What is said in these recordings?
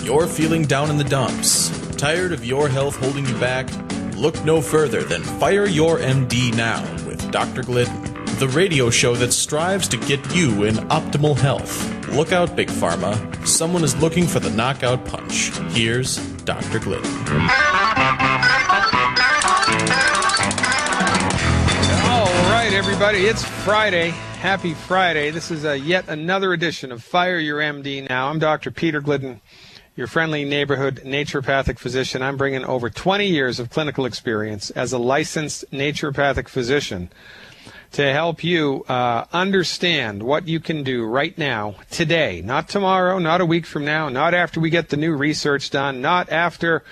you're feeling down in the dumps, tired of your health holding you back, look no further than Fire Your MD Now with Dr. Glidden, the radio show that strives to get you in optimal health. Look out, Big Pharma. Someone is looking for the knockout punch. Here's Dr. Glidden. All right, everybody, it's Friday. Happy Friday. This is yet another edition of Fire Your MD Now. I'm Dr. Peter Glidden, your friendly neighborhood naturopathic physician. I'm bringing over 20 years of clinical experience as a licensed naturopathic physician to help you understand what you can do right now, today, not tomorrow, not a week from now, not after we get the new research done, not after,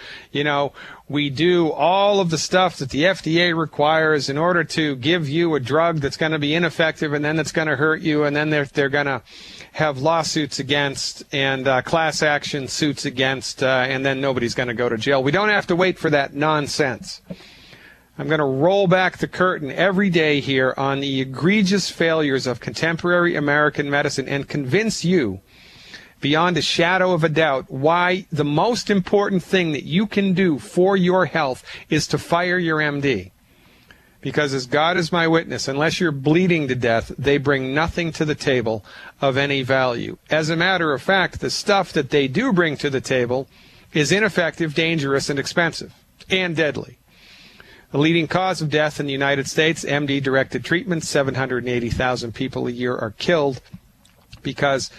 we do all of the stuff that the FDA requires in order to give you a drug that's going to be ineffective and then it's going to hurt you, and then they're going to have lawsuits against and class action suits against, and then nobody's going to go to jail. We don't have to wait for that nonsense. I'm going to roll back the curtain every day here on the egregious failures of contemporary American medicine and convince you beyond a shadow of a doubt why the most important thing that you can do for your health is to fire your MD. Because as God is my witness, unless you're bleeding to death, they bring nothing to the table of any value. As a matter of fact, the stuff that they do bring to the table is ineffective, dangerous, and expensive, and deadly. The leading cause of death in the United States, MD-directed treatment, 780,000 people a year are killed because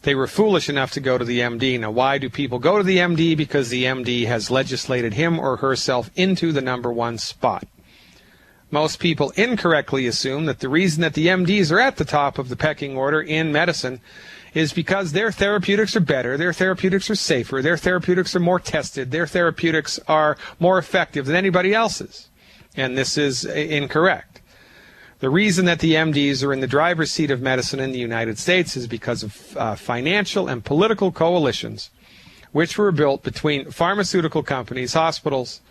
they were foolish enough to go to the MD. Now, why do people go to the MD? Because the MD has legislated him or herself into the number one spot. Most people incorrectly assume that the reason that the MDs are at the top of the pecking order in medicine is because their therapeutics are better, their therapeutics are safer, their therapeutics are more tested, their therapeutics are more effective than anybody else's. And this is incorrect. The reason that the MDs are in the driver's seat of medicine in the United States is because of financial and political coalitions which were built between pharmaceutical companies, hospitals,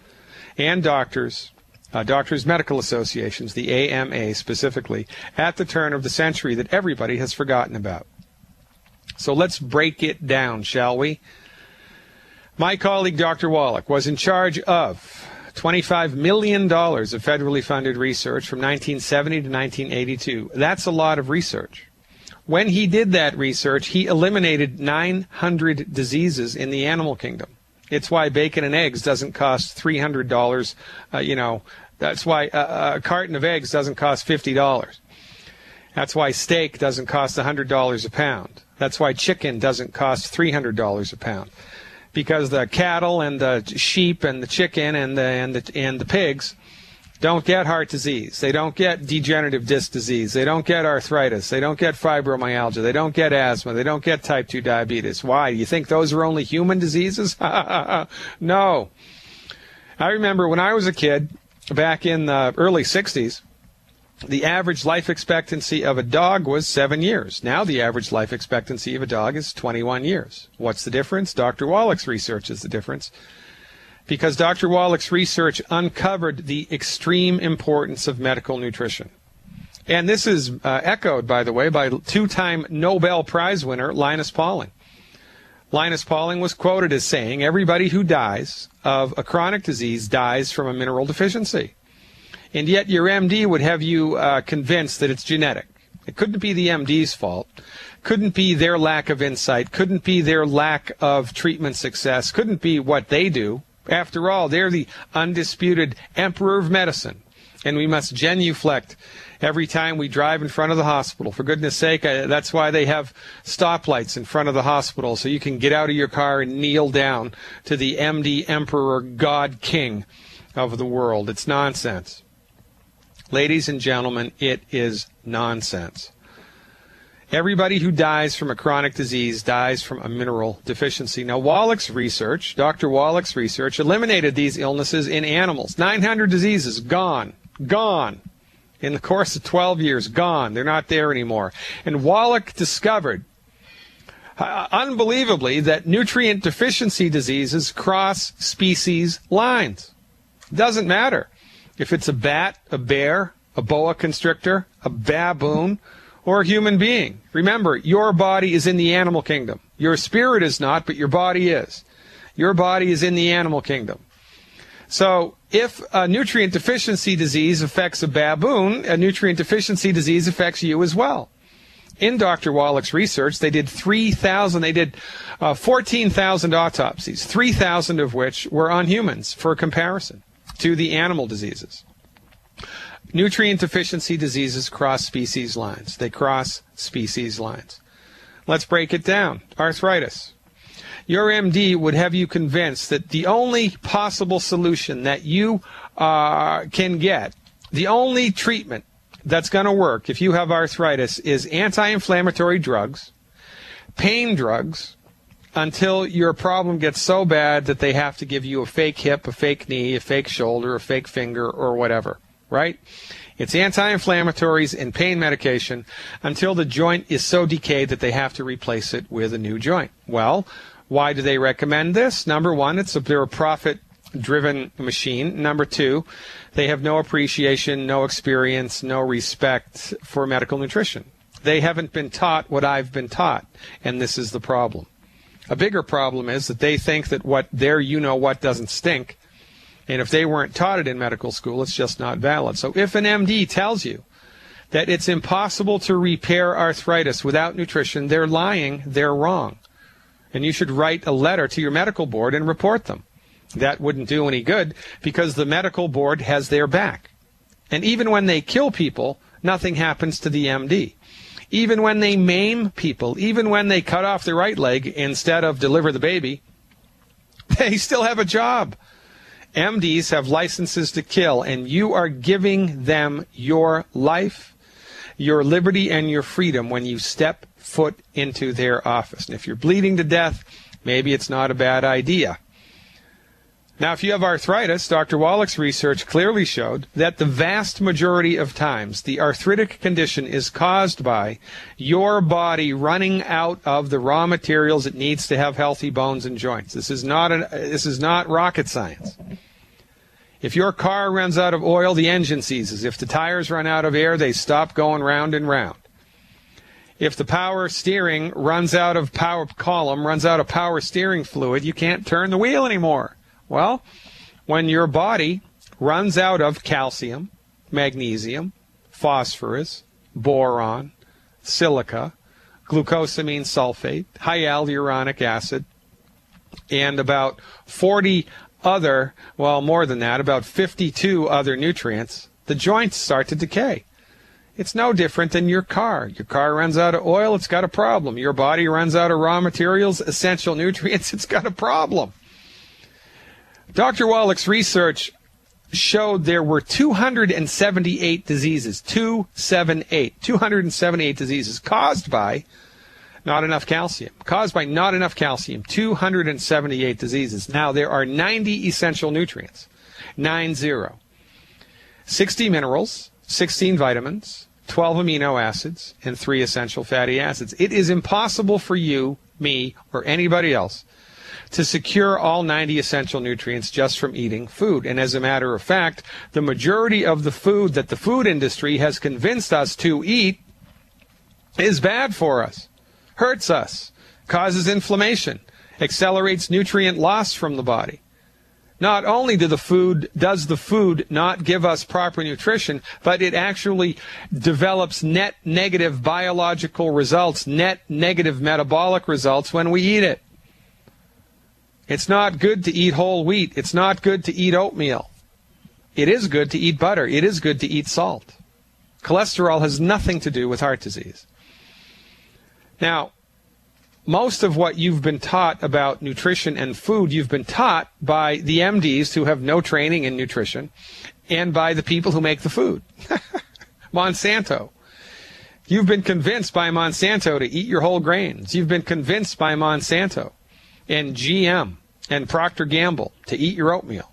and doctors' medical associations, the AMA specifically, at the turn of the century that everybody has forgotten about. So let's break it down, shall we? My colleague, Dr. Wallach, was in charge of $25 million of federally funded research from 1970 to 1982. That's a lot of research. When he did that research, he eliminated 900 diseases in the animal kingdom. It's why bacon and eggs doesn't cost $300. That's why a carton of eggs doesn't cost $50. That's why steak doesn't cost $100 a pound. That's why chicken doesn't cost $300 a pound. Because the cattle and the sheep and the chicken and the pigs don't get heart disease. They don't get degenerative disc disease. They don't get arthritis. They don't get fibromyalgia. They don't get asthma. They don't get type 2 diabetes. Why? You think those are only human diseases? No. I remember when I was a kid, back in the early 60s, the average life expectancy of a dog was 7 years. Now the average life expectancy of a dog is 21 years. What's the difference? Dr. Wallach's research is the difference. Because Dr. Wallach's research uncovered the extreme importance of medical nutrition. And this is echoed, by the way, by two-time Nobel Prize winner Linus Pauling. Linus Pauling was quoted as saying, everybody who dies of a chronic disease dies from a mineral deficiency. And yet your MD would have you convinced that it's genetic. It couldn't be the MD's fault. Couldn't be their lack of insight. Couldn't be their lack of treatment success. Couldn't be what they do. After all, they're the undisputed emperor of medicine. And we must genuflect every time we drive in front of the hospital. For goodness sake, that's why they have stoplights in front of the hospital, so you can get out of your car and kneel down to the MD Emperor God King of the world. It's nonsense. Ladies and gentlemen, it is nonsense. Everybody who dies from a chronic disease dies from a mineral deficiency. Now, Wallach's research, Dr. Wallach's research, eliminated these illnesses in animals. 900 diseases, gone. In the course of 12 years, gone. They're not there anymore. And Wallach discovered, unbelievably, that nutrient deficiency diseases cross species lines. It doesn't matter if it's a bat, a bear, a boa constrictor, a baboon, or a human being. Remember, your body is in the animal kingdom. Your spirit is not, but your body is. Your body is in the animal kingdom. So if a nutrient deficiency disease affects a baboon, a nutrient deficiency disease affects you as well. In Dr. Wallach's research, they did 14,000 autopsies, 3,000 of which were on humans for comparison to the animal diseases. Nutrient deficiency diseases cross species lines. They cross species lines. Let's break it down. Arthritis. Your MD would have you convinced that the only possible solution that you can get, the only treatment that's going to work if you have arthritis is anti-inflammatory drugs, pain drugs, until your problem gets so bad that they have to give you a fake hip, a fake knee, a fake shoulder, a fake finger, or whatever, right? It's anti-inflammatories and pain medication until the joint is so decayed that they have to replace it with a new joint. Well, why do they recommend this? Number one, they're a profit-driven machine. Number two, they have no appreciation, no experience, no respect for medical nutrition. They haven't been taught what I've been taught, and this is the problem. A bigger problem is that they think that what their you-know-what doesn't stink, and if they weren't taught it in medical school, it's just not valid. So if an MD tells you that it's impossible to repair arthritis without nutrition, they're lying, they're wrong. And you should write a letter to your medical board and report them. That wouldn't do any good because the medical board has their back. And even when they kill people, nothing happens to the MD. Even when they maim people, even when they cut off the right leg instead of deliver the baby, they still have a job. MDs have licenses to kill, and you are giving them your life, your liberty, and your freedom when you step foot into their office. And if you're bleeding to death, maybe it's not a bad idea. Now, if you have arthritis, Dr. Wallach's research clearly showed that the vast majority of times the arthritic condition is caused by your body running out of the raw materials it needs to have healthy bones and joints. This is not rocket science. If your car runs out of oil, the engine seizes. If the tires run out of air, they stop going round and round. If the power steering runs out of power steering fluid, you can't turn the wheel anymore. Well, when your body runs out of calcium, magnesium, phosphorus, boron, silica, glucosamine sulfate, hyaluronic acid, and about 40 other, well, more than that, about 52 other nutrients, the joints start to decay. It's no different than your car. Your car runs out of oil, it's got a problem. Your body runs out of raw materials, essential nutrients, it's got a problem. Dr. Wallach's research showed there were 278 diseases, 278 diseases caused by not enough calcium. 278 diseases. Now, there are 90 essential nutrients, 90. 60 minerals, 16 vitamins, 12 amino acids, and 3 essential fatty acids. It is impossible for you, me, or anybody else to secure all 90 essential nutrients just from eating food. And as a matter of fact, the majority of the food that the food industry has convinced us to eat is bad for us, hurts us, causes inflammation, accelerates nutrient loss from the body. Not only does the food not give us proper nutrition, but it actually develops net negative biological results, net negative metabolic results when we eat it. It's not good to eat whole wheat. It's not good to eat oatmeal. It is good to eat butter. It is good to eat salt. Cholesterol has nothing to do with heart disease. Now, most of what you've been taught about nutrition and food, you've been taught by the MDs who have no training in nutrition and by the people who make the food. Monsanto. You've been convinced by Monsanto to eat your whole grains. You've been convinced by Monsanto and GM and Procter & Gamble to eat your oatmeal.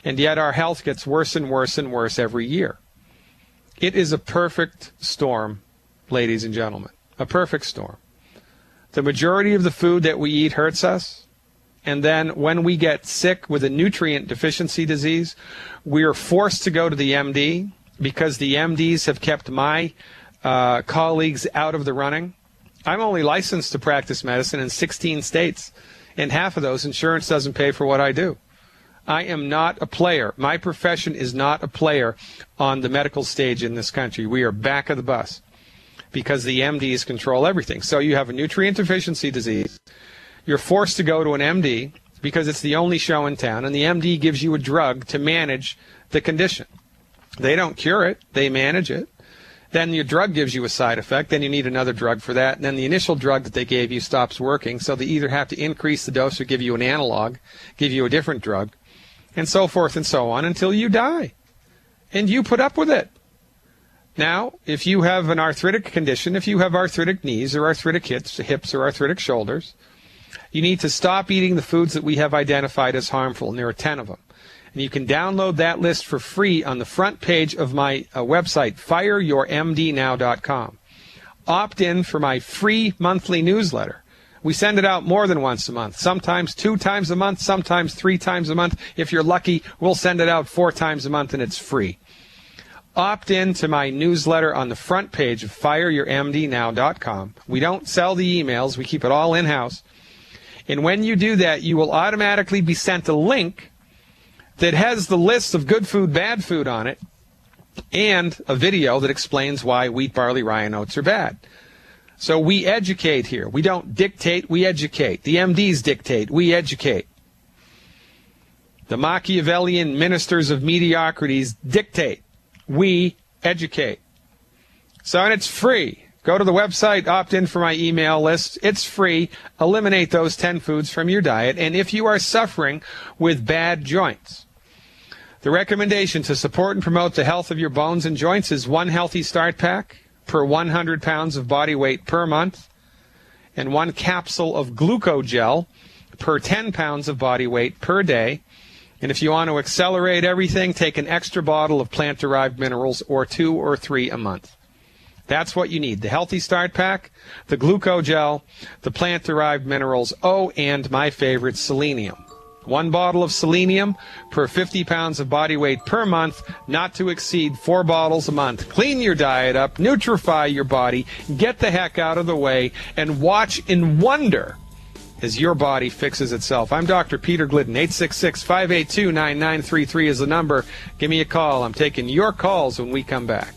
And yet our health gets worse and worse and worse every year. It is a perfect storm, ladies and gentlemen, a perfect storm. The majority of the food that we eat hurts us, and then when we get sick with a nutrient deficiency disease, we are forced to go to the MD because the MDs have kept my colleagues out of the running. I'm only licensed to practice medicine in 16 states, and half of those insurance doesn't pay for what I do. I am not a player. My profession is not a player on the medical stage in this country. We are back of the bus because the MDs control everything. So you have a nutrient deficiency disease. You're forced to go to an MD because it's the only show in town, and the MD gives you a drug to manage the condition. They don't cure it. They manage it. Then your drug gives you a side effect. Then you need another drug for that. And then the initial drug that they gave you stops working. So they either have to increase the dose or give you an analog, give you a different drug, and so forth and so on until you die. And you put up with it. Now, if you have an arthritic condition, if you have arthritic knees or arthritic hips or arthritic shoulders, you need to stop eating the foods that we have identified as harmful, and there are 10 of them. And you can download that list for free on the front page of my website, fireyourmdnow.com. Opt in for my free monthly newsletter. We send it out more than once a month, sometimes 2 times a month, sometimes 3 times a month. If you're lucky, we'll send it out 4 times a month, and it's free. Opt in to my newsletter on the front page of fireyourmdnow.com. We don't sell the emails. We keep it all in-house. And when you do that, you will automatically be sent a link that has the list of good food, bad food on it, and a video that explains why wheat, barley, rye, and oats are bad. So we educate here. We don't dictate, we educate. The MDs dictate, we educate. The Machiavellian ministers of mediocrities dictate, we educate. So, and it's free. Go to the website, opt in for my email list. It's free. Eliminate those 10 foods from your diet. And if you are suffering with bad joints, the recommendation to support and promote the health of your bones and joints is 1 healthy start pack per 100 pounds of body weight per month, and 1 capsule of glucogel per 10 pounds of body weight per day. And if you want to accelerate everything, take an extra bottle of plant-derived minerals, or 2 or 3 a month. That's what you need. The Healthy Start Pack, the glucogel, the plant-derived minerals, and my favorite, selenium. 1 bottle of selenium per 50 pounds of body weight per month, not to exceed 4 bottles a month. Clean your diet up, nutrify your body, get the heck out of the way, and watch in wonder as your body fixes itself. I'm Dr. Peter Glidden. 866-582-9933 is the number. Give me a call. I'm taking your calls when we come back.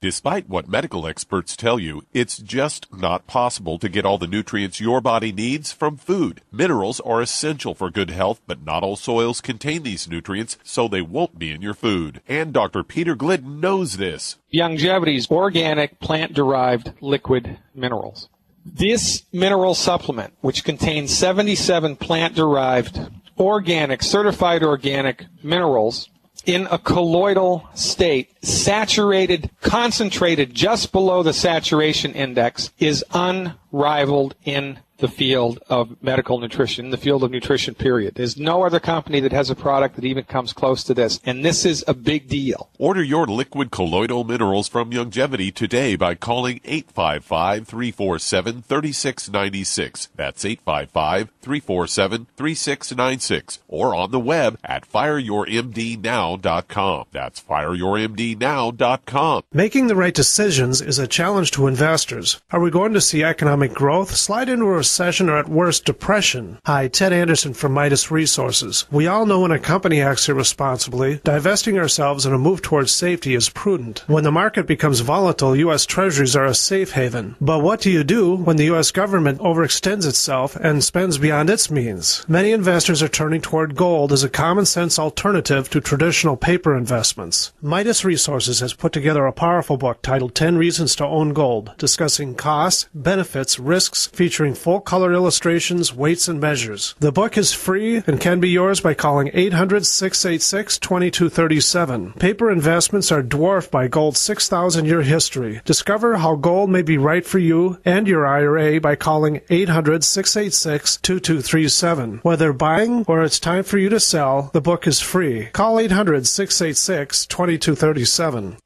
Despite what medical experts tell you, it's just not possible to get all the nutrients your body needs from food. Minerals are essential for good health, but not all soils contain these nutrients, so they won't be in your food. And Dr. Peter Glidden knows this. Longevity's organic plant-derived liquid minerals. This mineral supplement, which contains 77 plant-derived organic, certified organic minerals, in a colloidal state, saturated, concentrated just below the saturation index, is unrivaled in the field of medical nutrition, the field of nutrition, period. There's no other company that has a product that even comes close to this, and this is a big deal. Order your liquid colloidal minerals from Longevity today by calling 855-347-3696. That's 855-347-3696. Or on the web at fireyourmdnow.com. That's fireyourmdnow.com. Making the right decisions is a challenge to investors. Are we going to see economic growth, slide into a recession, or at worst, depression? Hi, Ted Anderson from Midas Resources. We all know when a company acts irresponsibly, divesting ourselves in a move towards safety is prudent. When the market becomes volatile, U.S. Treasuries are a safe haven. But what do you do when the U.S. government overextends itself and spends beyond its means? Many investors are turning toward gold as a common-sense alternative to traditional paper investments. Midas Resources has put together a powerful book titled 10 Reasons to Own Gold, discussing costs, benefits, risks, featuring full-color illustrations, weights, and measures. The book is free and can be yours by calling 800-686-2237. Paper investments are dwarfed by gold's 6,000-year history. Discover how gold may be right for you and your IRA by calling 800-686-2237. Whether buying or it's time for you to sell, the book is free. Call 800-686-2237.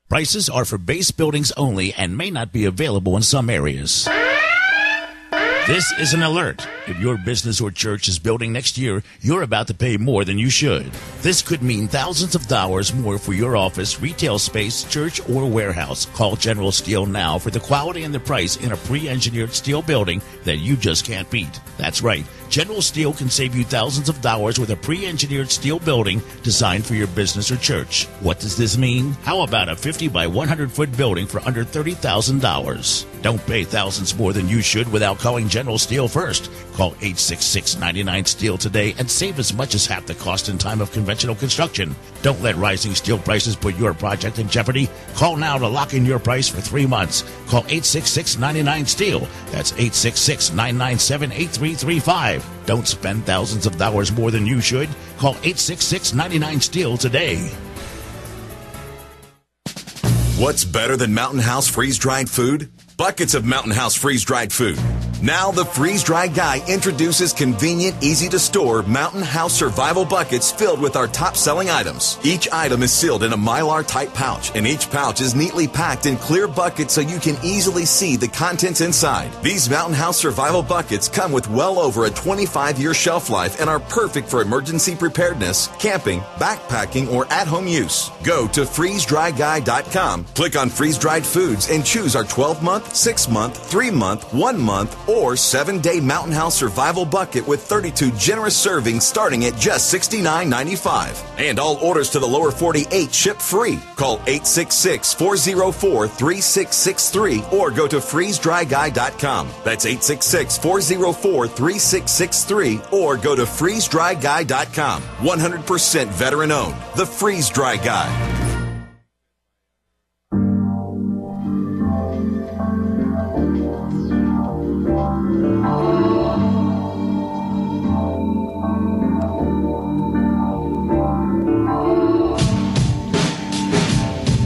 Prices are for base buildings only and may not be available in some areas. This is an alert. If your business or church is building next year, you're about to pay more than you should. This could mean thousands of dollars more for your office, retail space, church, or warehouse. Call General Steel now for the quality and the price in a pre-engineered steel building that you just can't beat. That's right. General Steel can save you thousands of dollars with a pre-engineered steel building designed for your business or church. What does this mean? How about a 50 by 100 foot building for under $30,000? Don't pay thousands more than you should without calling General Steel first. Call 866-99-STEEL today and save as much as half the cost in time of conventional construction. Don't let rising steel prices put your project in jeopardy. Call now to lock in your price for 3 months. Call 866-99-STEEL. That's 866-997-8335. Don't spend thousands of dollars more than you should. Call 866-99-STEEL today. What's better than Mountain House freeze-dried food? Buckets of Mountain House freeze-dried food. Now the freeze-dried guy introduces convenient, easy-to-store Mountain House survival buckets filled with our top-selling items. Each item is sealed in a Mylar-type pouch, and each pouch is neatly packed in clear buckets so you can easily see the contents inside. These Mountain House survival buckets come with well over a 25-year shelf life and are perfect for emergency preparedness, camping, backpacking, or at-home use. Go to freezedryguy.com, click on freeze-dried foods, and choose our 12-month, 6-month, 3-month, 1-month, or 7-day Mountain House survival bucket with 32 generous servings starting at just $69.95. And all orders to the lower 48 ship free. Call 866-404-3663 or go to freezedryguy.com. That's 866-404-3663 or go to freezedryguy.com. 100% veteran owned. The Freeze Dry Guy.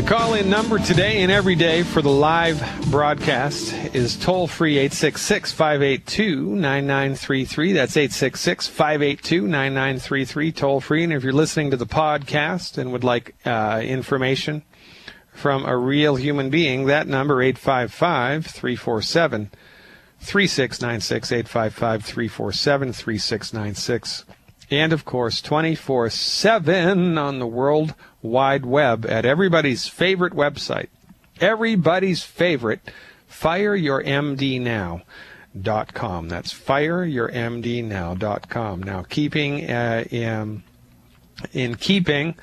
Call-in number today and every day for the live broadcast is toll-free 866-582-9933. That's 866-582-9933, toll-free. And if you're listening to the podcast and would like information from a real human being, that number, 855-347-3696, 855-347-3696. And, of course, 24/7 on the World Wide Web at everybody's favorite website. Everybody's favorite, fireyourmdnow.com. That's fireyourmdnow.com. Now, in keeping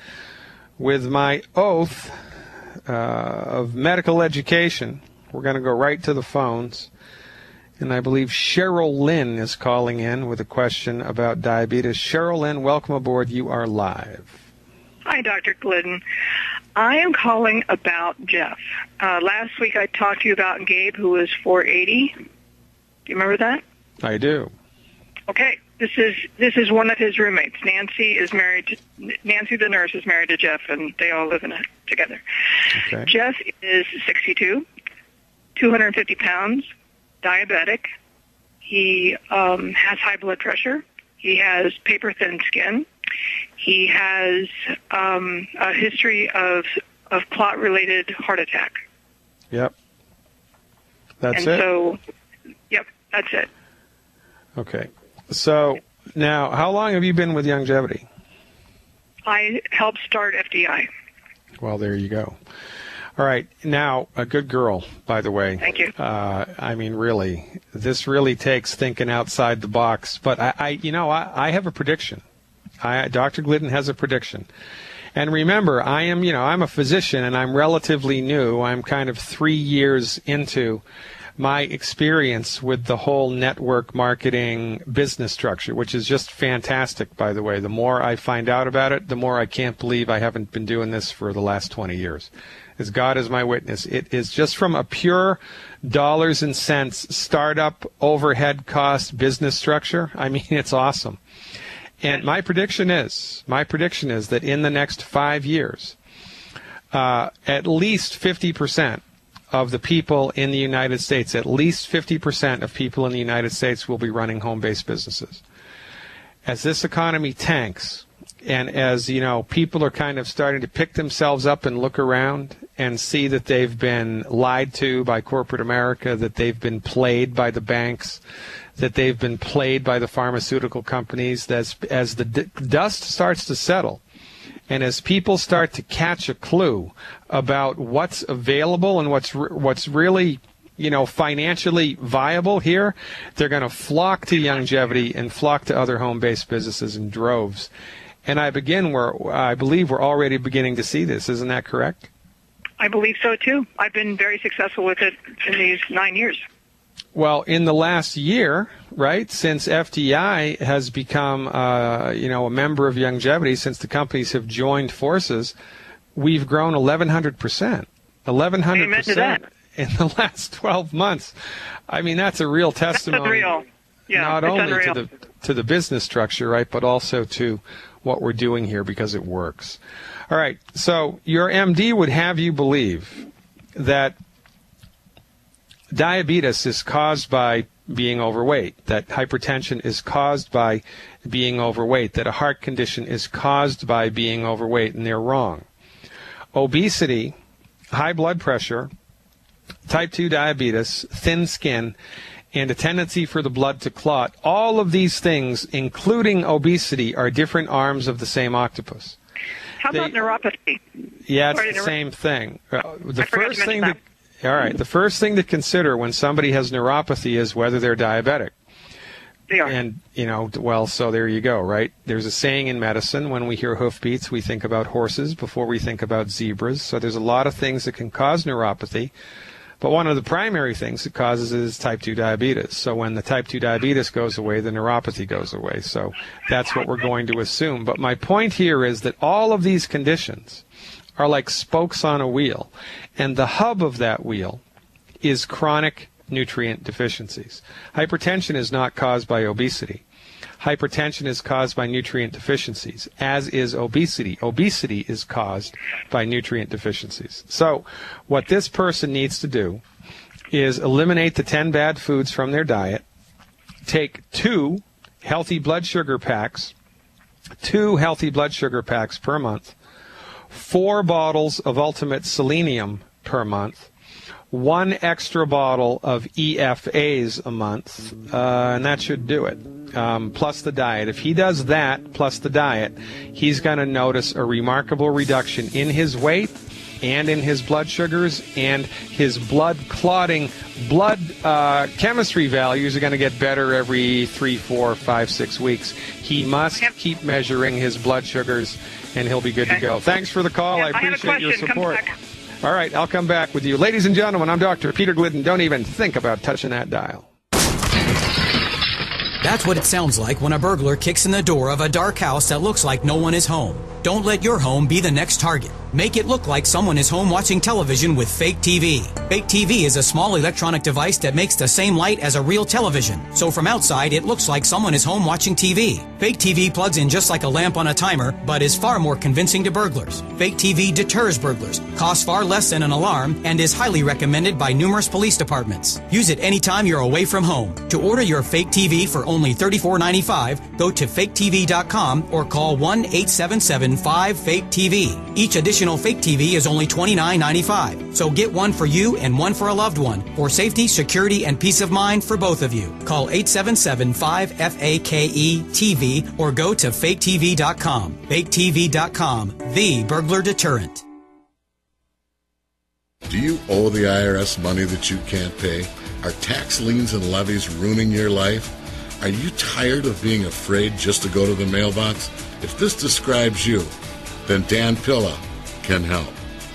with my oath of medical education, we're going to go right to the phones. And I believe Cheryl Lynn is calling in with a question about diabetes. Cheryl Lynn, welcome aboard. You are live. Hi, Dr. Glidden. I am calling about Jeff. Last week I talked to you about Gabe, who was 480. Do you remember that? I do. Okay. This is one of his roommates. Nancy the nurse is married to Jeff, and they all live in it together. Okay. Jeff is 62, 250 pounds. Diabetic. He has high blood pressure. He has paper-thin skin. He has a history of clot-related heart attack. Yep. That's it? Yep, that's it. Okay. So, now, how long have you been with Youngevity? I helped start FDI. Well, there you go. All right. Now, a good girl, by the way. Thank you. I mean, really, this really takes thinking outside the box. But I have a prediction. Dr. Glidden has a prediction. And remember, I'm a physician and I'm relatively new. I'm kind of 3 years into my experience with the whole network marketing business structure, which is just fantastic, by the way. The more I find out about it, the more I can't believe I haven't been doing this for the last 20 years. As God is my witness, it is just from a pure dollars and cents startup overhead cost business structure. I mean, it's awesome. And my prediction is that in the next 5 years, at least 50% of the people in the United States, at least 50% of people in the United States will be running home-based businesses. As this economy tanks, and as, people are kind of starting to pick themselves up and look around, and see that they've been lied to by corporate America, that they've been played by the banks, that they've been played by the pharmaceutical companies, that as the dust starts to settle, and as people start to catch a clue about what's available and what's really, financially viable here, they're going to flock to longevity and flock to other home-based businesses in droves. And I believe we're already beginning to see this. Isn't that correct? I believe so, too. I've been very successful with it in these 9 years. Well, in the last year, right, since FTI has become, a member of longevity, since the companies have joined forces, we've grown 1,100%. 1,100% in the last 12 months. I mean, that's a real testimony. That's unreal. Yeah, not only to the business structure, right, but also to what we're doing here because it works. All right, so your MD would have you believe that diabetes is caused by being overweight, that hypertension is caused by being overweight, that a heart condition is caused by being overweight, and they're wrong. Obesity, high blood pressure, type 2 diabetes, thin skin, and a tendency for the blood to clot, all of these things, including obesity, are different arms of the same octopus. How about neuropathy? Yeah, it's the same thing. The first thing to consider when somebody has neuropathy is whether they're diabetic. They are. And, so there you go, right? There's a saying in medicine, when we hear hoofbeats, we think about horses before we think about zebras. So there's a lot of things that can cause neuropathy. But one of the primary things it causes is type 2 diabetes. So when the type 2 diabetes goes away, the neuropathy goes away. So that's what we're going to assume. But my point here is that all of these conditions are like spokes on a wheel. And the hub of that wheel is chronic nutrient deficiencies. Hypertension is not caused by obesity. Hypertension is caused by nutrient deficiencies, as is obesity. Obesity is caused by nutrient deficiencies. So what this person needs to do is eliminate the 10 bad foods from their diet, take 2 healthy blood sugar packs per month, 4 bottles of Ultimate Selenium per month, 1 extra bottle of EFAs a month, and that should do it, plus the diet. If he does that, plus the diet, he's going to notice a remarkable reduction in his weight and in his blood sugars, and his blood chemistry values are going to get better every 3, 4, 5, 6 weeks. He must keep measuring his blood sugars, and he'll be good to go. Thanks for the call. I appreciate your support. All right, I'll come back with you. Ladies and gentlemen, I'm Dr. Peter Glidden. Don't even think about touching that dial. That's what it sounds like when a burglar kicks in the door of a dark house that looks like no one is home. Don't let your home be the next target. Make it look like someone is home watching television with fake TV. Fake TV is a small electronic device that makes the same light as a real television. So from outside, it looks like someone is home watching TV. Fake TV plugs in just like a lamp on a timer, but is far more convincing to burglars. Fake TV deters burglars, costs far less than an alarm, and is highly recommended by numerous police departments. Use it anytime you're away from home. To order your fake TV for only $34.95, go to faketv.com or call 1-877-5-FAKE-TV. Each editional fake TV is only $29.95. So get one for you and one for a loved one, for safety, security, and peace of mind for both of you. Call 877-5-FAKE-TV or go to faketv.com. Faketv.com, the burglar deterrent. Do you owe the IRS money that you can't pay? Are tax liens and levies ruining your life? Are you tired of being afraid just to go to the mailbox? If this describes you, then Dan Pilla can help.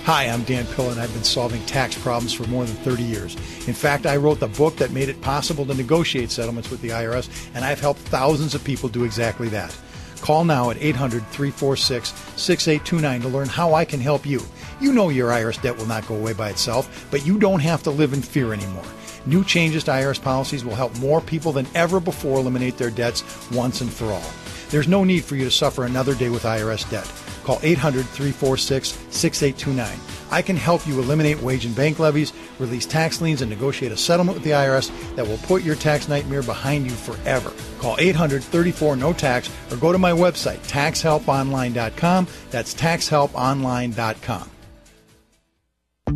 Hi, I'm Dan Pilla, and I've been solving tax problems for more than 30 years. In fact, I wrote the book that made it possible to negotiate settlements with the IRS, and I've helped thousands of people do exactly that. Call now at 800-346-6829 to learn how I can help you. You know your IRS debt will not go away by itself, but you don't have to live in fear anymore. New changes to IRS policies will help more people than ever before eliminate their debts once and for all. There's no need for you to suffer another day with IRS debt. Call 800-346-6829. I can help you eliminate wage and bank levies, release tax liens, and negotiate a settlement with the IRS that will put your tax nightmare behind you forever. Call 800-34-NO-TAX or go to my website, taxhelponline.com. That's taxhelponline.com.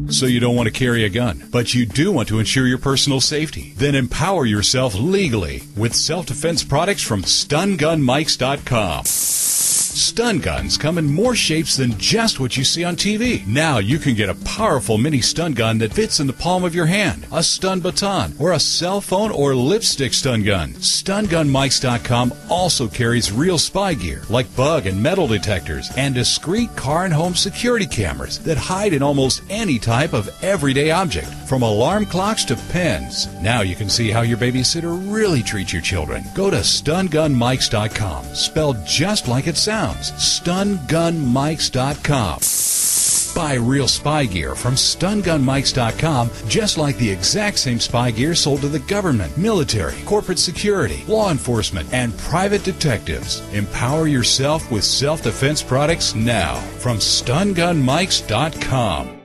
So you don't want to carry a gun, but you do want to ensure your personal safety. Then empower yourself legally with self-defense products from StunGunMikes.com. Stun guns come in more shapes than just what you see on TV. Now you can get a powerful mini stun gun that fits in the palm of your hand, a stun baton, or a cell phone or lipstick stun gun. StunGunMikes.com also carries real spy gear like bug and metal detectors and discreet car and home security cameras that hide in almost any type of everyday object, from alarm clocks to pens. Now you can see how your babysitter really treats your children. Go to StunGunMikes.com, spelled just like it sounds. StunGunMikes.com. Buy real spy gear from StunGunMikes.com, just like the exact same spy gear sold to the government, military, corporate security, law enforcement, and private detectives. Empower yourself with self-defense products now from StunGunMikes.com.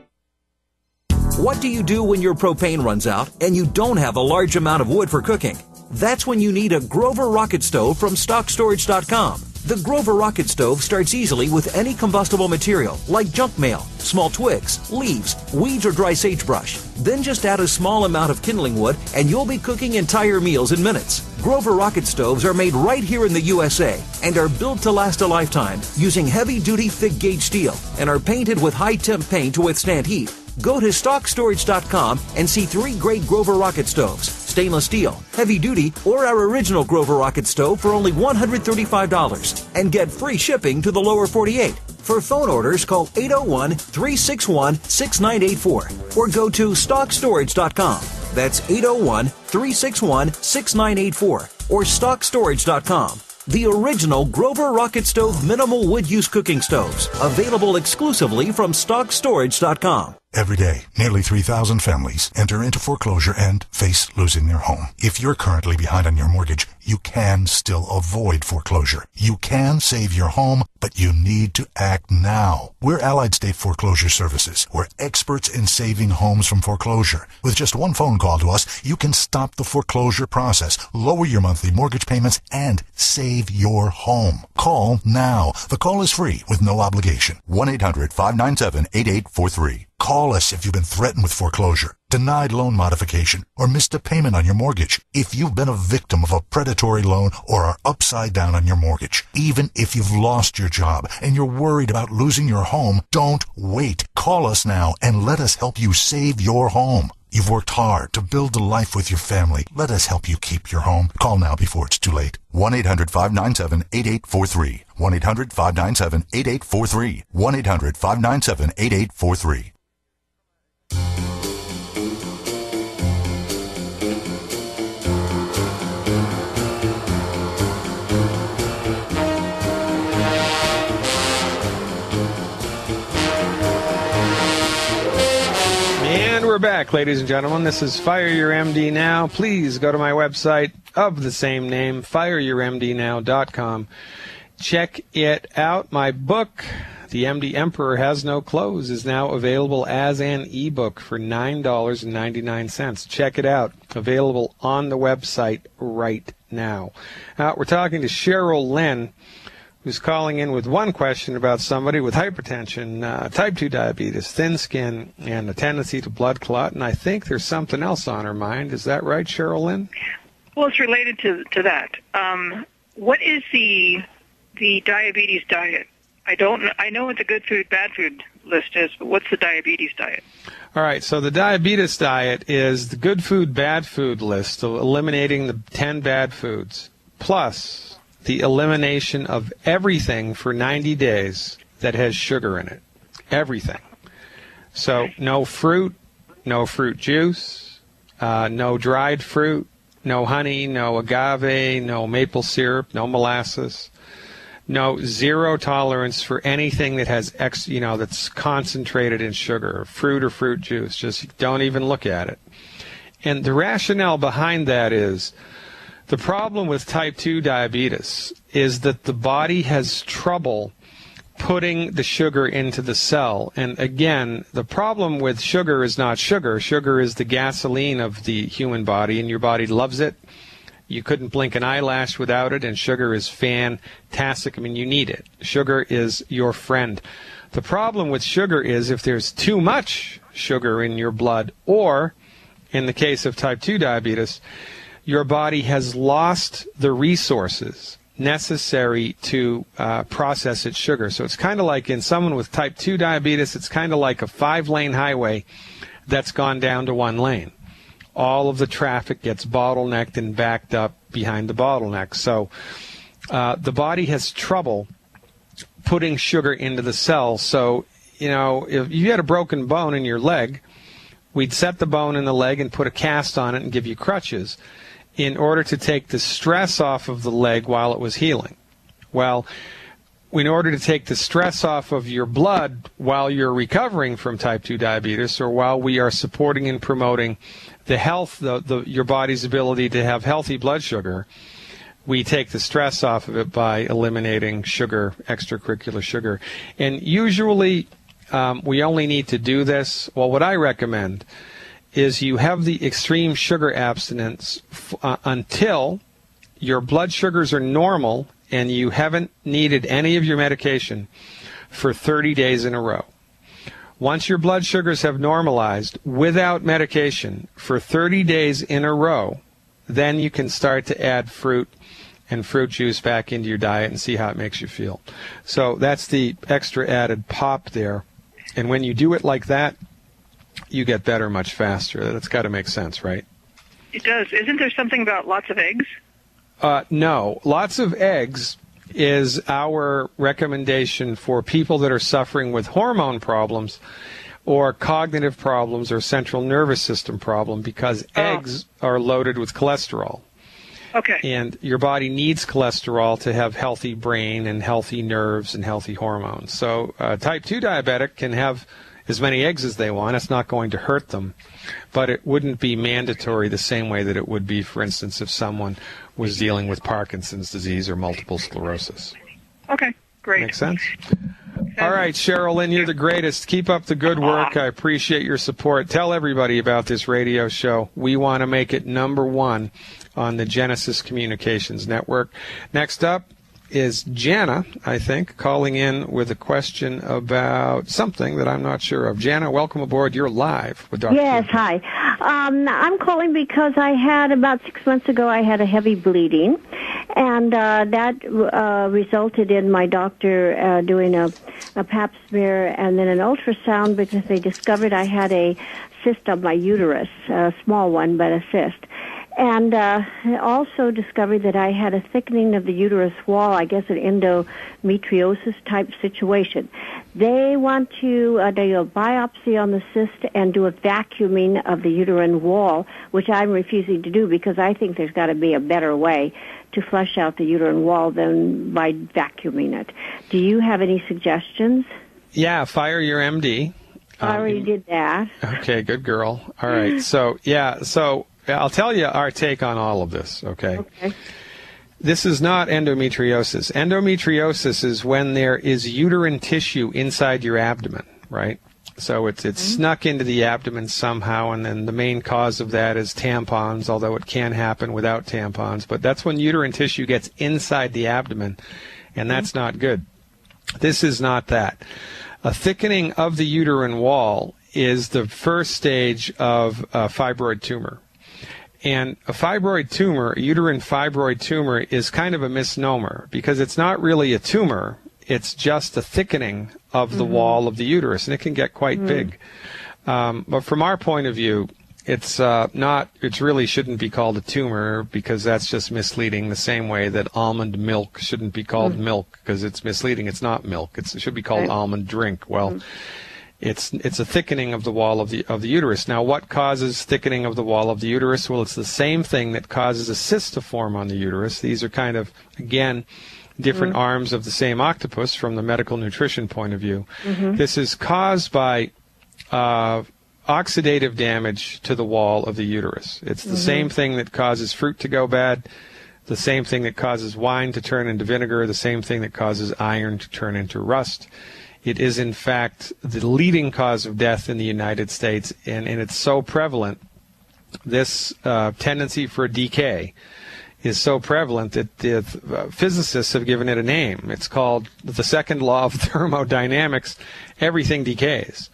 What do you do when your propane runs out and you don't have a large amount of wood for cooking? That's when you need a Grover rocket stove from StockStorage.com. The Grover rocket stove starts easily with any combustible material like junk mail, small twigs, leaves, weeds, or dry sagebrush. Then just add a small amount of kindling wood and you'll be cooking entire meals in minutes. Grover rocket stoves are made right here in the USA and are built to last a lifetime using heavy-duty thick-gauge steel and are painted with high-temp paint to withstand heat. Go to StockStorage.com and see 3 great Grover rocket stoves, stainless steel, heavy duty, or our original Grover rocket stove for only $135 and get free shipping to the lower 48. For phone orders, call 801-361-6984 or go to StockStorage.com. That's 801-361-6984 or StockStorage.com. The original Grover rocket stove minimal wood use cooking stoves, available exclusively from StockStorage.com. Every day, nearly 3,000 families enter into foreclosure and face losing their home. If you're currently behind on your mortgage, you can still avoid foreclosure. You can save your home, but you need to act now. We're Allied State Foreclosure Services. We're experts in saving homes from foreclosure. With just one phone call to us, you can stop the foreclosure process, lower your monthly mortgage payments, and save your home. Call now. The call is free with no obligation. 1-800-597-8843. Call us if you've been threatened with foreclosure, denied loan modification, or missed a payment on your mortgage. If you've been a victim of a predatory loan or are upside down on your mortgage, even if you've lost your job and you're worried about losing your home, don't wait. Call us now and let us help you save your home. You've worked hard to build a life with your family. Let us help you keep your home. Call now before it's too late. 1-800-597-8843. 1-800-597-8843. 1-800-597-8843. And we're back, ladies and gentlemen. This is Fire Your MD Now. Please go to my website of the same name, fireyourmdnow.com. Check it out. My book, The MD Emperor Has No Clothes, is now available as an ebook for $9.99. Check it out. Available on the website right now. We're talking to Cheryl Lynn, who's calling in with one question about somebody with hypertension, type 2 diabetes, thin skin, and a tendency to blood clot. And I think there's something else on her mind. Is that right, Cheryl Lynn? Well, it's related to that. What is the diabetes diet? I know what the good food, bad food list is, but what's the diabetes diet? All right, so the diabetes diet is the good food, bad food list, so eliminating the 10 bad foods, plus the elimination of everything for 90 days that has sugar in it. Everything. So no fruit juice, no dried fruit, no honey, no agave, no maple syrup, no molasses, no zero tolerance for anything that has that's concentrated in sugar, fruit or fruit juice. Just don't even look at it. And the rationale behind that is the problem with type 2 diabetes is that the body has trouble putting the sugar into the cell. And again, the problem with sugar is not sugar. Sugar is the gasoline of the human body, and your body loves it. You couldn't blink an eyelash without it, and sugar is fantastic. I mean, you need it. Sugar is your friend. The problem with sugar is if there's too much sugar in your blood, or in the case of type 2 diabetes, your body has lost the resources necessary to process its sugar. So it's kind of like in someone with type 2 diabetes, it's kind of like a 5-lane highway that's gone down to 1 lane. All of the traffic gets bottlenecked and backed up behind the bottleneck. So the body has trouble putting sugar into the cells. So, if you had a broken bone in your leg, we'd set the bone in the leg and put a cast on it and give you crutches in order to take the stress off of the leg while it was healing. Well, in order to take the stress off of your blood while you're recovering from type 2 diabetes, or while we are supporting and promoting the health, your body's ability to have healthy blood sugar, we take the stress off of it by eliminating sugar, extracurricular sugar. And usually we only need to do this. Well, what I recommend is you have the extreme sugar abstinence until your blood sugars are normal and you haven't needed any of your medication for 30 days in a row. Once your blood sugars have normalized without medication for 30 days in a row, then you can start to add fruit and fruit juice back into your diet and see how it makes you feel. So that's the extra added pop there. And when you do it like that, you get better much faster. That's got to make sense, right? It does. Isn't there something about lots of eggs? No. Lots of eggs is our recommendation for people that are suffering with hormone problems or cognitive problems or central nervous system problem, because eggs are loaded with cholesterol. Okay. And your body needs cholesterol to have healthy brain and healthy nerves and healthy hormones. So type 2 diabetic can have as many eggs as they want. It's not going to hurt them. But it wouldn't be mandatory the same way that it would be, for instance, if someone was dealing with Parkinson's disease or multiple sclerosis. Okay, great. Make sense? All right, Cheryl Lynn, you're the greatest. Keep up the good work. I appreciate your support. Tell everybody about this radio show. We want to make it #1 on the Genesis Communications Network. Next up is Jana, I think, calling in with a question about something that I'm not sure of. Jana, welcome aboard. You're live with Dr. Yes, hi. I'm calling because I had, about 6 months ago, I had a heavy bleeding, and that resulted in my doctor doing a pap smear and then an ultrasound, because they discovered I had a cyst on my uterus, a small one, but a cyst. And also discovered that I had a thickening of the uterus wall, I guess an endometriosis type situation. They want to do a biopsy on the cyst and do a vacuuming of the uterine wall, which I'm refusing to do because I think there's got to be a better way to flush out the uterine wall than by vacuuming it. Do you have any suggestions? Yeah, fire your MD. I already did that. Okay, good girl. All right. So I'll tell you our take on all of this, okay? Okay. This is not endometriosis. Endometriosis is when there is uterine tissue inside your abdomen, right? So it's snuck into the abdomen somehow, and then the main cause of that is tampons, although it can happen without tampons. But that's when uterine tissue gets inside the abdomen, and that's not good. This is not that. A thickening of the uterine wall is the first stage of a fibroid tumor. And a fibroid tumor, a uterine fibroid tumor, is kind of a misnomer because it's not really a tumor. It's just a thickening of the wall of the uterus, and it can get quite big. But from our point of view, it's not. It really shouldn't be called a tumor because that's just misleading. The same way that almond milk shouldn't be called milk because it's misleading. It's not milk. It should be called almond drink. Well. It's a thickening of the wall of the uterus. Now, what causes thickening of the wall of the uterus? Well, it's the same thing that causes a cyst to form on the uterus. These are kind of, again, different arms of the same octopus from the medical nutrition point of view. This is caused by oxidative damage to the wall of the uterus. It's the same thing that causes fruit to go bad, the same thing that causes wine to turn into vinegar, the same thing that causes iron to turn into rust. It is, in fact, the leading cause of death in the United States, and it's so prevalent. This tendency for decay is so prevalent that the physicists have given it a name. It's called the Second Law of Thermodynamics. Everything decays.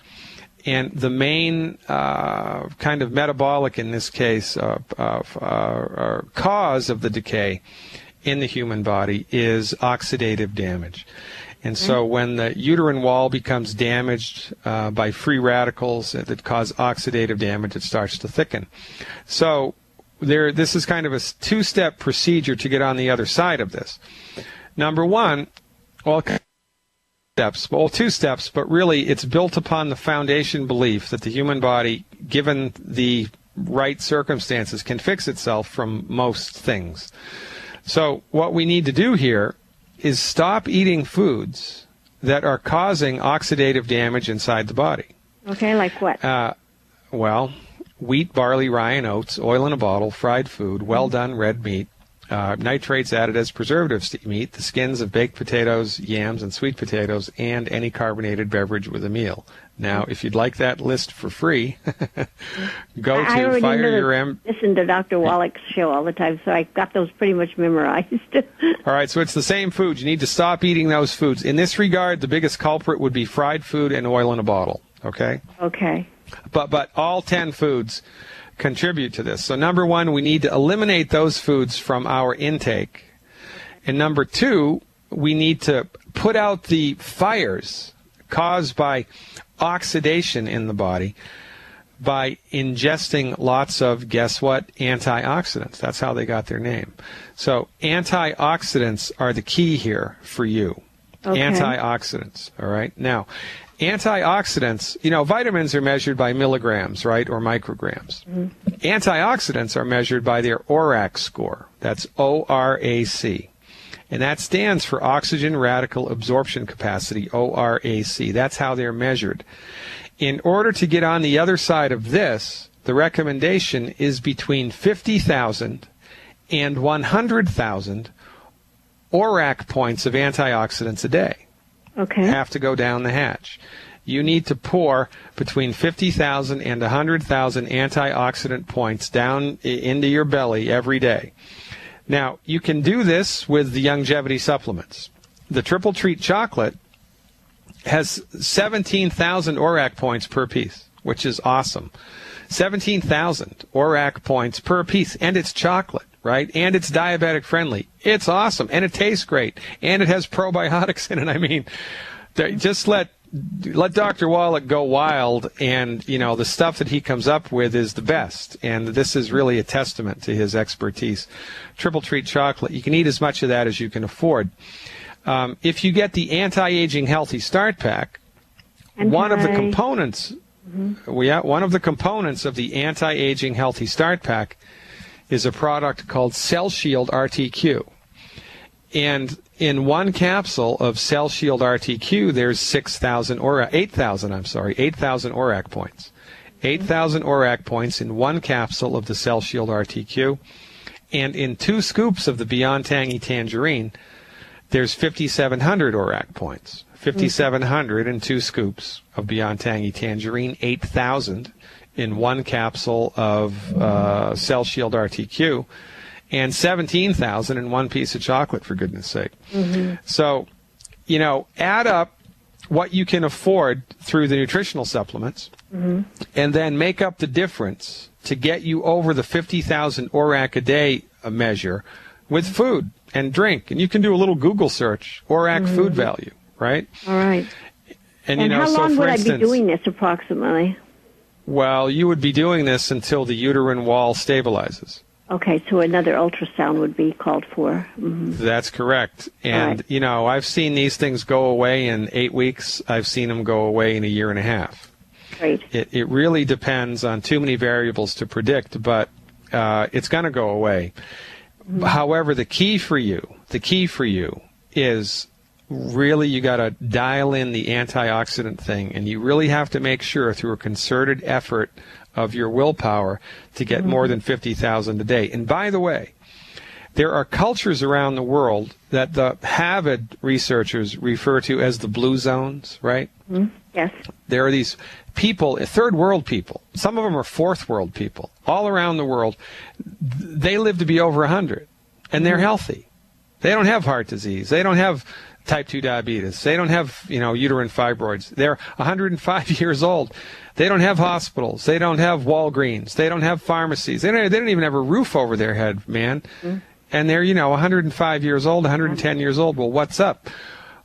And the main kind of metabolic, in this case, cause of the decay in the human body is oxidative damage. And so when the uterine wall becomes damaged by free radicals that cause oxidative damage, it starts to thicken. So this is kind of a two-step procedure to get on the other side of this. Number one, two steps, but really it's built upon the foundation belief that the human body, given the right circumstances, can fix itself from most things. So what we need to do here is stop eating foods that are causing oxidative damage inside the body. Okay, like what? Well, wheat, barley, rye, and oats, oil in a bottle, fried food, well-done red meat, nitrates added as preservatives to meat, the skins of baked potatoes, yams, and sweet potatoes, and any carbonated beverage with a meal. Now, if you'd like that list for free, go to Fire Your M. I listen to Dr. Wallach's show all the time, so I got those pretty much memorized. All right, so it's the same food. You need to stop eating those foods. In this regard, the biggest culprit would be fried food and oil in a bottle, okay? Okay. But all 10 foods contribute to this. So number one, we need to eliminate those foods from our intake. And number two, we need to put out the fires caused by oxidation in the body by ingesting lots of, guess what, antioxidants. That's how they got their name. So antioxidants are the key here for you. Okay. Antioxidants, all right? Now, antioxidants, vitamins are measured by milligrams, right, or micrograms. Mm-hmm. Antioxidants are measured by their ORAC score. That's ORAC. And that stands for oxygen radical absorption capacity, ORAC. That's how they're measured. In order to get on the other side of this, the recommendation is between 50,000 and 100,000 ORAC points of antioxidants a day. Okay. Have to go down the hatch. You need to pour between 50,000 and 100,000 antioxidant points down into your belly every day. Now, you can do this with the longevity supplements. The Triple Treat chocolate has 17,000 ORAC points per piece, which is awesome. 17,000 ORAC points per piece, and it's chocolate, right? And it's diabetic friendly. It's awesome, and it tastes great, and it has probiotics in it. I mean, just let Dr. Wallach go wild, and, the stuff that he comes up with is the best. And this is really a testament to his expertise. Triple Treat chocolate, you can eat as much of that as you can afford. If you get the Anti-Aging Healthy Start Pack, one of the components of the Anti-Aging Healthy Start Pack is a product called Shield Rtq. And in one capsule of Shield Rtq, there's 8,000 ORAC points. 8,000 ORAC points in one capsule of the Shield Rtq. And in 2 scoops of the Beyond Tangy Tangerine, there's 5,700 ORAC points. 5,700 in 2 scoops of Beyond Tangy Tangerine, 8,000 in one capsule of Shield Rtq. And 17,000 in one piece of chocolate, for goodness sake. Mm-hmm. So, add up what you can afford through the nutritional supplements, mm-hmm. and then make up the difference to get you over the 50,000 ORAC a day measure with food and drink. And you can do a little Google search, ORAC mm-hmm. food value, right? All right. And how long would I be doing this approximately? Well, you would be doing this until the uterine wall stabilizes. Okay, so another ultrasound would be called for. Mm-hmm. That's correct. And, right. I've seen these things go away in 8 weeks. I've seen them go away in a year and a half. Great. It really depends on too many variables to predict, but it's going to go away. Mm-hmm. However, the key for you is really you got to dial in the antioxidant thing, and you really have to make sure through a concerted effort of your willpower to get mm-hmm. more than 50,000 a day. And by the way, there are cultures around the world that the Harvard researchers refer to as the blue zones, right? Mm-hmm. Yes. There are these people, third world people. Some of them are fourth world people. All around the world, they live to be over 100. and they're healthy. They don't have heart disease. They don't have type 2 diabetes. They don't have, uterine fibroids. They're 105 years old. They don't have hospitals. They don't have Walgreens. They don't have pharmacies. They don't even have a roof over their head, man. And they're, 105 years old, 110 years old. Well, what's up?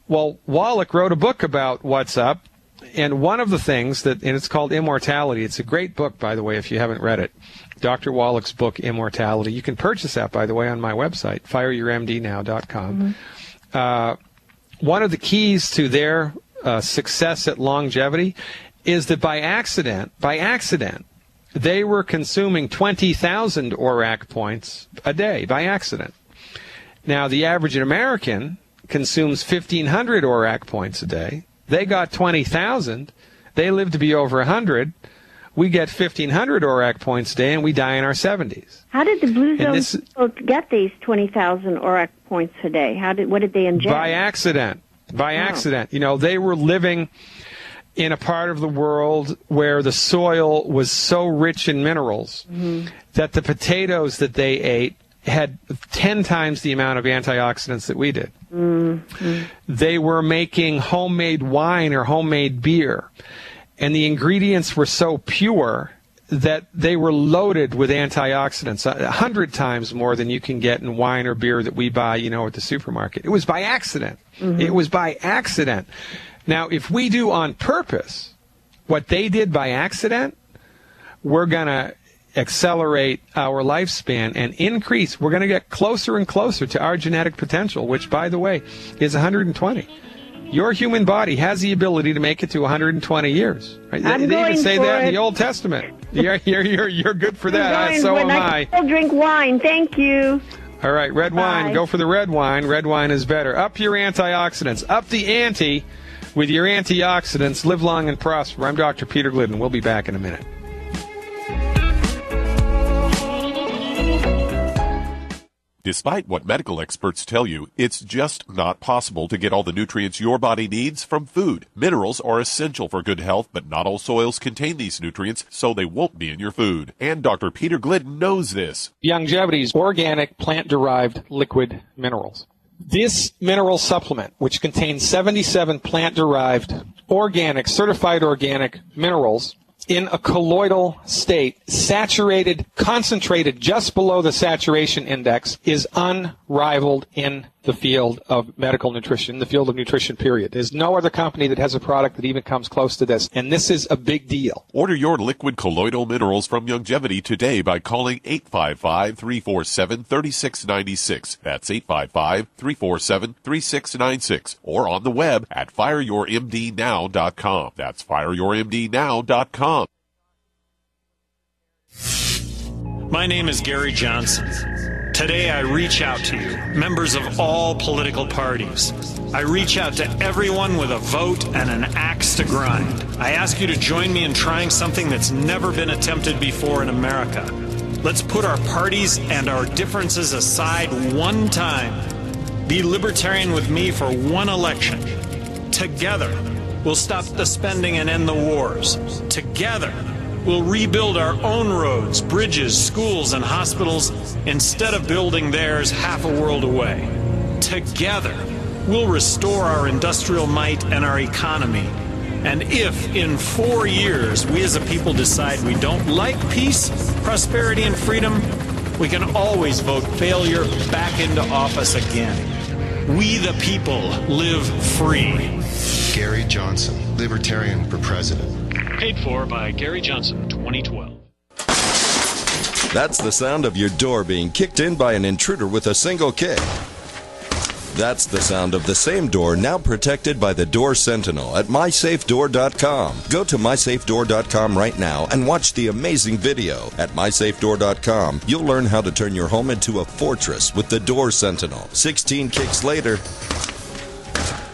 Well, Wallach wrote a book about what's up. And one of the things and it's called Immortality. It's a great book, by the way, if you haven't read it. Dr. Wallach's book, Immortality. You can purchase that, by the way, on my website, fireyourmdnow.com. One of the keys to their success at longevity is that by accident, they were consuming 20,000 ORAC points a day by accident. Now, the average American consumes 1,500 ORAC points a day. They got 20,000. They live to be over 100. We get 1,500 ORAC points a day, and we die in our 70s. How did the Blue Zone people get these 20,000 ORAC points a day? What did they inject? By accident. By accident. They were living in a part of the world where the soil was so rich in minerals that the potatoes that they ate had 10 times the amount of antioxidants that we did. They were making homemade wine or homemade beer, and the ingredients were so pure that they were loaded with antioxidants, 100 times more than you can get in wine or beer that we buy, at the supermarket. It was by accident. It was by accident. Now, if we do on purpose what they did by accident, we're going to accelerate our lifespan and increase. We're going to get closer and closer to our genetic potential, which, by the way, is 120. Your human body has the ability to make it to 120 years. Right? They even say that in the Old Testament. You're good for that. So am I. I'll drink wine. Thank you. All right, red wine. Go for the red wine. Red wine is better. Up your antioxidants. Up the ante with your antioxidants. Live long and prosper. I'm Dr. Peter Glidden. We'll be back in a minute. Despite what medical experts tell you, it's just not possible to get all the nutrients your body needs from food. Minerals are essential for good health, but not all soils contain these nutrients, so they won't be in your food. And Dr. Peter Glidden knows this. Longevity's organic plant-derived liquid minerals. This mineral supplement, which contains 77 plant-derived organic, certified organic minerals, in a colloidal state, saturated, concentrated just below the saturation index, is unrivaled in the field of medical nutrition, the field of nutrition, period. There's no other company that has a product that even comes close to this, and this is a big deal. Order your liquid colloidal minerals from Longevity today by calling 855-347-3696. That's 855-347-3696. Or on the web at fireyourmdnow.com. That's fireyourmdnow.com. My name is Gary Johnson. Today I reach out to you, members of all political parties. I reach out to everyone with a vote and an axe to grind. I ask you to join me in trying something that's never been attempted before in America. Let's put our parties and our differences aside one time. Be libertarian with me for one election. Together, we'll stop the spending and end the wars. Together, we'll rebuild our own roads, bridges, schools, and hospitals instead of building theirs half a world away. Together, we'll restore our industrial might and our economy. And if in 4 years we as a people decide we don't like peace, prosperity, and freedom, we can always vote failure back into office again. We the people live free. Gary Johnson, Libertarian for President. Paid for by Gary Johnson, 2012. That's the sound of your door being kicked in by an intruder with a single kick. That's the sound of the same door now protected by the Door Sentinel at mysafedoor.com. Go to mysafedoor.com right now and watch the amazing video. At mysafedoor.com, you'll learn how to turn your home into a fortress with the Door Sentinel. 16 kicks later,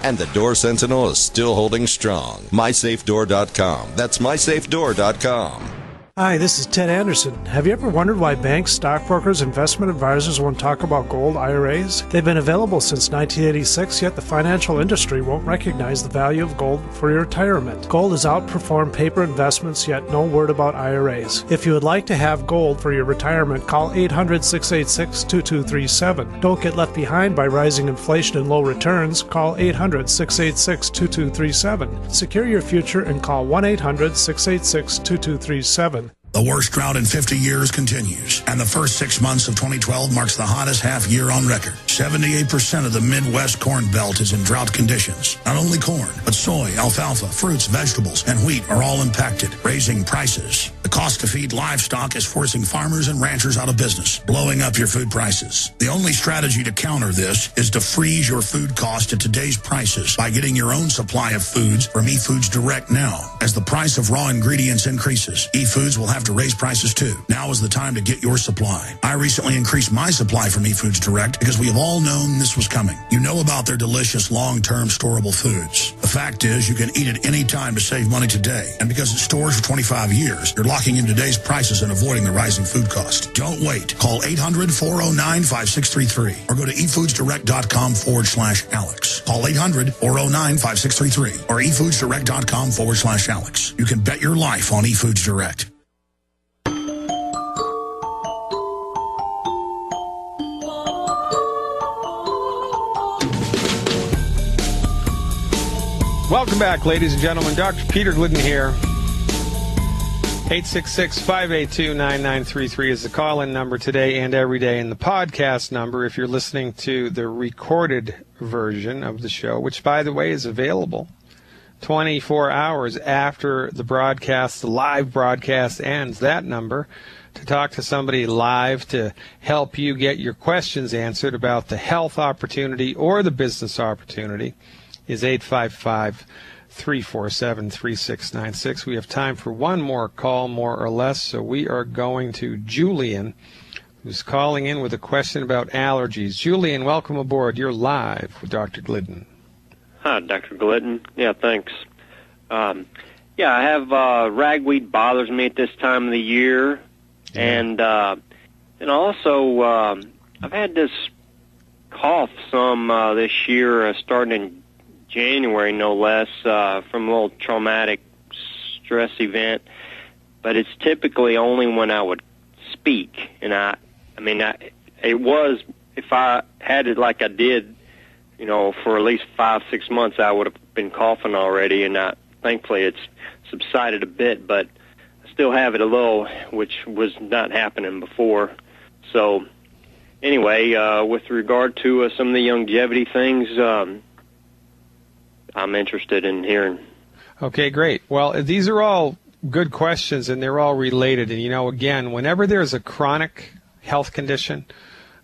and the Door Sentinel is still holding strong. mysafedoor.com. That's mysafedoor.com. Hi, this is Ted Anderson. Have you ever wondered why banks, stockbrokers, investment advisors won't talk about gold IRAs? They've been available since 1986, yet the financial industry won't recognize the value of gold for your retirement. Gold has outperformed paper investments, yet no word about IRAs. If you would like to have gold for your retirement, call 800-686-2237. Don't get left behind by rising inflation and low returns. Call 800-686-2237. Secure your future and call 1-800-686-2237. The worst drought in 50 years continues, and the first 6 months of 2012 marks the hottest half year on record. 78% of the Midwest Corn Belt is in drought conditions. Not only corn, but soy, alfalfa, fruits, vegetables, and wheat are all impacted, raising prices. The cost to feed livestock is forcing farmers and ranchers out of business, blowing up your food prices. The only strategy to counter this is to freeze your food cost at today's prices by getting your own supply of foods from eFoods Direct now. As the price of raw ingredients increases, eFoods will have to raise prices too. Now is the time to get your supply. I recently increased my supply from eFoods Direct because we have all known this was coming. You know about their delicious long-term storable foods. The fact is you can eat it any time to save money today. And because it stores for 25 years, you're locking in today's prices and avoiding the rising food cost. Don't wait. Call 800-409-5633 or go to efoodsdirect.com/Alex. Call 800-409-5633 or efoodsdirect.com/Alex. You can bet your life on eFoods Direct. Welcome back, ladies and gentlemen. Dr. Peter Glidden here. 866-582-9933 is the call-in number today and every day, and the podcast number if you're listening to the recorded version of the show, which, by the way, is available 24 hours after the broadcast, the live broadcast ends. That number to talk to somebody live to help you get your questions answered about the health opportunity or the business opportunity is 855-347-3696. We have time for one more call, more or less, so we are going to Julian, who's calling in with a question about allergies. Julian, welcome aboard. You're live with Dr. Glidden. Hi, Dr. Glidden. Yeah, thanks. I have ragweed bothers me at this time of the year, and also I've had this cough some this year, starting in January, no less, from a little traumatic stress event. But it's typically only when I would speak, and it was, if I had it like I did, for at least 5-6 months, I would have been coughing already, and thankfully it's subsided a bit, but I still have it a little, which was not happening before. So anyway, with regard to some of the longevity things, I'm interested in hearing. Okay, great. Well, these are all good questions, and they're all related. And, again, whenever there's a chronic health condition,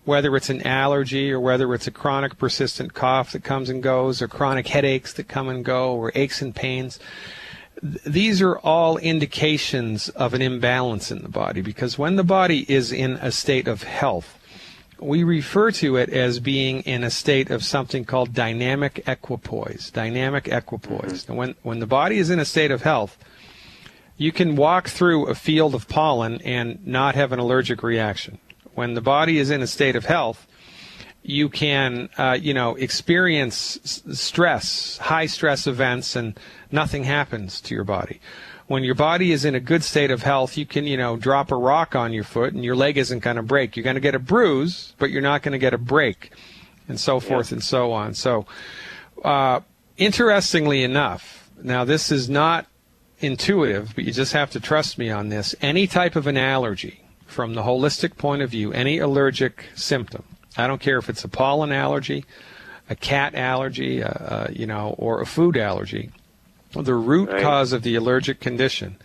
whether it's an allergy or whether it's a chronic persistent cough that comes and goes, or chronic headaches that come and go, or aches and pains, these are all indications of an imbalance in the body, because when the body is in a state of health, we refer to it as being in a state of something called dynamic equipoise. Dynamic equipoise. Mm-hmm. And when the body is in a state of health, you can walk through a field of pollen and not have an allergic reaction. When the body is in a state of health, you can, experience stress, high stress events, and nothing happens to your body. When your body is in a good state of health, you can, drop a rock on your foot and your leg isn't going to break. You're going to get a bruise, but you're not going to get a break, and so forth and so on. So, interestingly enough, now this is not intuitive, but you just have to trust me on this. Any type of an allergy, from the holistic point of view, any allergic symptom, I don't care if it's a pollen allergy, a cat allergy, or a food allergy, the root cause of the allergic condition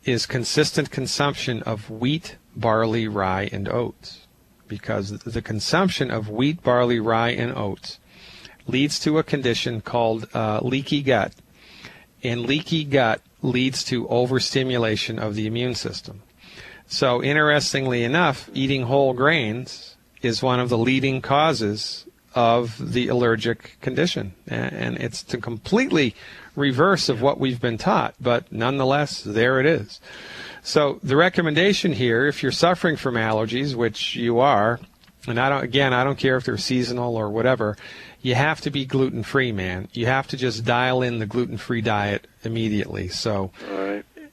is consistent consumption of wheat, barley, rye, and oats. Because the consumption of wheat, barley, rye, and oats leads to a condition called leaky gut. And leaky gut leads to overstimulation of the immune system. So interestingly enough, eating whole grains is one of the leading causes of the allergic condition. And it's to completely reverse of what we've been taught, but nonetheless, there it is. So the recommendation here, if you're suffering from allergies, which you are, and I don't care if they're seasonal or whatever, you have to be gluten-free, man. You have to just dial in the gluten-free diet immediately. So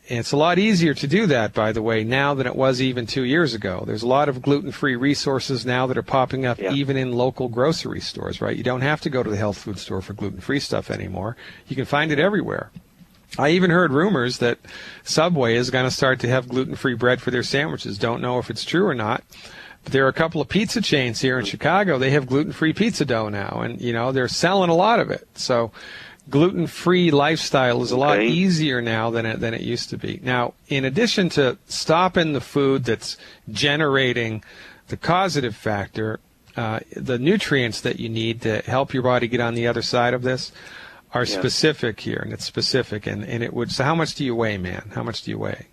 it's a lot easier to do that, by the way, now than it was even 2 years ago. There's a lot of gluten-free resources now that are popping up even in local grocery stores, right? You don't have to go to the health food store for gluten-free stuff anymore. You can find it everywhere. I even heard rumors that Subway is going to start to have gluten-free bread for their sandwiches. Don't know if it's true or not. But there are a couple of pizza chains here in Chicago. They have gluten-free pizza dough now, and, they're selling a lot of it. So gluten-free lifestyle is a lot easier now than it used to be. Now, in addition to stopping the food that's generating the causative factor, the nutrients that you need to help your body get on the other side of this are specific here, and it's specific. And it would. So how much do you weigh, man? How much do you weigh?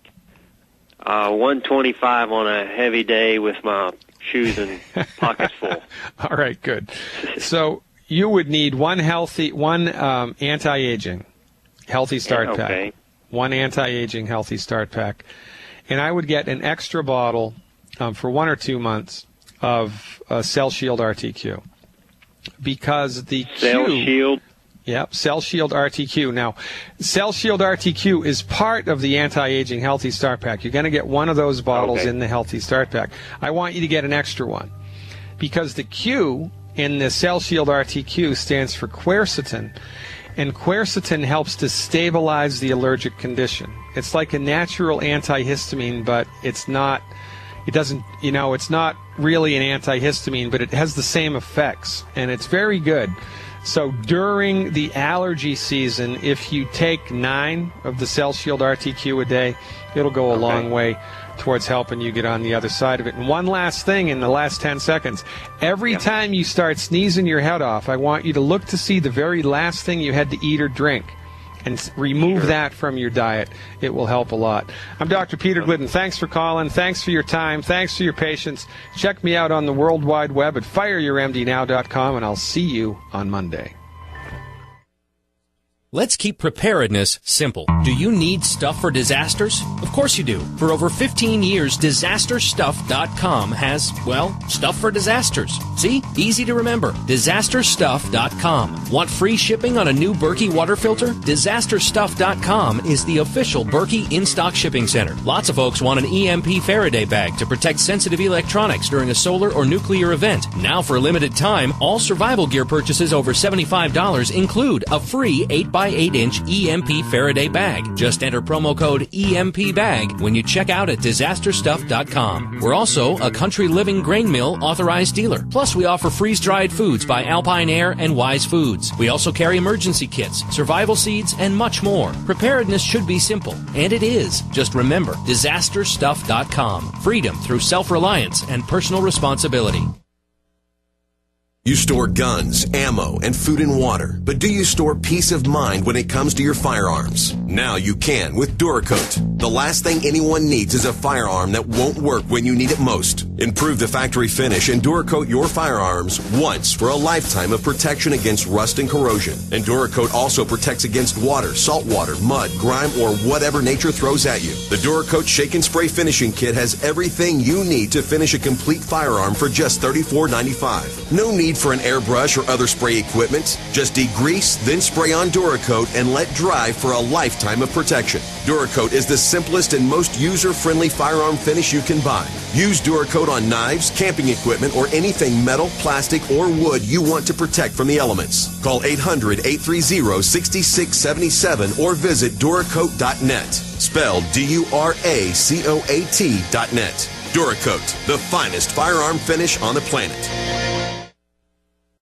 125 on a heavy day with my shoes and pockets full. All right, good. So you would need one anti-aging healthy start pack. One anti-aging healthy start pack. And I would get an extra bottle for 1 or 2 months of Cell Shield Rtq. Because the Cell Shield? Yep, Cell Shield Rtq. Now, Cell Shield Rtq is part of the anti-aging healthy start pack. You're going to get one of those bottles in the healthy start pack. I want you to get an extra one because the Q in the Cell Shield Rtq stands for quercetin, and quercetin helps to stabilize the allergic condition. It's like a natural antihistamine, but it's not. It doesn't, it's not really an antihistamine, but it has the same effects, and it's very good. So during the allergy season, if you take 9 of the Cell Shield Rtq a day, it'll go a long way towards helping you get on the other side of it. And one last thing in the last 10 seconds. Every time you start sneezing your head off, I want you to look to see the very last thing you had to eat or drink and remove that from your diet. It will help a lot. I'm Dr. Peter Glidden. Thanks for calling. Thanks for your time. Thanks for your patience. Check me out on the World Wide Web at fireyourmdnow.com, and I'll see you on Monday. Let's keep preparedness simple. Do you need stuff for disasters? Of course you do. For over 15 years, DisasterStuff.com has, stuff for disasters. See? Easy to remember. DisasterStuff.com. Want free shipping on a new Berkey water filter? DisasterStuff.com is the official Berkey in-stock shipping center. Lots of folks want an EMP Faraday bag to protect sensitive electronics during a solar or nuclear event. Now for a limited time, all survival gear purchases over $75 include a free 8x8-inch EMP Faraday bag. Just enter promo code EMPBAG when you check out at DisasterStuff.com. We're also a Country Living Grain Mill authorized dealer. Plus, we offer freeze-dried foods by Alpine Air and Wise Foods. We also carry emergency kits, survival seeds, and much more. Preparedness should be simple, and it is. Just remember, DisasterStuff.com. Freedom through self-reliance and personal responsibility. You store guns, ammo, and food and water, but do you store peace of mind when it comes to your firearms? Now you can with Duracoat. The last thing anyone needs is a firearm that won't work when you need it most. Improve the factory finish and Duracoat your firearms once for a lifetime of protection against rust and corrosion. And Duracoat also protects against water, salt water, mud, grime, or whatever nature throws at you. The Duracoat Shake and Spray Finishing Kit has everything you need to finish a complete firearm for just $34.95. No need for an airbrush or other spray equipment. Just degrease, then spray on Duracoat and let dry for a lifetime of protection. Duracoat is the simplest and most user-friendly firearm finish you can buy. Use Duracoat on knives, camping equipment, or anything metal, plastic, or wood you want to protect from the elements. Call 800-830-6677 or visit Duracoat.net. Spelled Duracoat.net. Duracoat, the finest firearm finish on the planet.